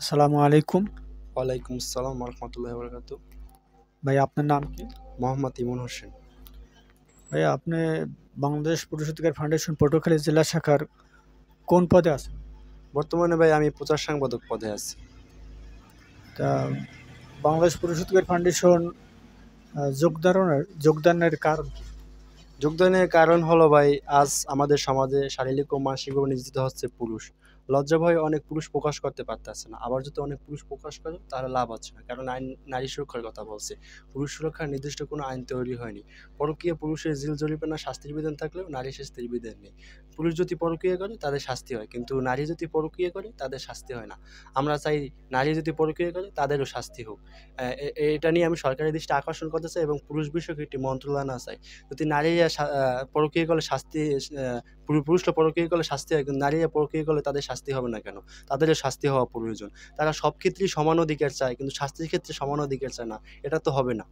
আসসালামু আলাইকুম। ওয়ালাইকুম আসসালাম রহমতুল্লাহ বরকাত। ভাই আপনার নাম কি? মোহাম্মদ ইমন হোসেন। ভাই আপনি বাংলাদেশ পুরুষ অধিকার ফাউন্ডেশন পটুয়াখালী জেলা শাখার কোন পদে আছেন? বর্তমানে ভাই আমি প্রচার সাংবাদিক পদে আছি। তা বাংলাদেশ পুরুষ অধিকার ফাউন্ডেশন যোগদানের কারণ কি? যোগদানের কারণ হলো ভাই, আজ আমাদের সমাজে শারীরিক ও মানসিকভাবে নির্যাতিত হচ্ছে পুরুষ। লজ্জা ভয়ে অনেক পুরুষ প্রকাশ করতে পারতেছে না, আবার যদি অনেক পুরুষ প্রকাশ করে তাহলে লাভ হচ্ছে না, কারণ আইন নারী সুরক্ষার কথা বলছে। পুরুষ সুরক্ষার নির্দিষ্ট কোনো আইন তৈরি হয়নি। পরকীয়া পুরুষের জেল জরিমানা শাস্তির বিধান থাকলেও নারী শাস্তির বিধান নেই। পুরুষ যদি পরকীয়া করে তাদের শাস্তি হয়, কিন্তু নারী যদি পরকীয়া করে তাদের শাস্তি হয় না। আমরা চাই নারী যদি পরকীয়া করে তাদেরও শাস্তি হোক। এটা নিয়ে আমি সরকারের দৃষ্টি আকর্ষণ করতে চাই এবং পুরুষ বিষয়ক একটি মন্ত্রণালয় আনা চাই। যদি নারীরা পরকীয়া করলে শাস্তি, পুরুষরা পরকীয়া করলে শাস্তি হয়, কিন্তু নারীরা পরকীয়া করলে তাদের শাস্তি হবে না কেন? তাদেরও শাস্তি হওয়া প্রয়োজন। তারা সব ক্ষেত্রেই সমান অধিকার চায়, কিন্তু শাস্তির ক্ষেত্রে সমান অধিকার চায় না। এটা তো হবে না।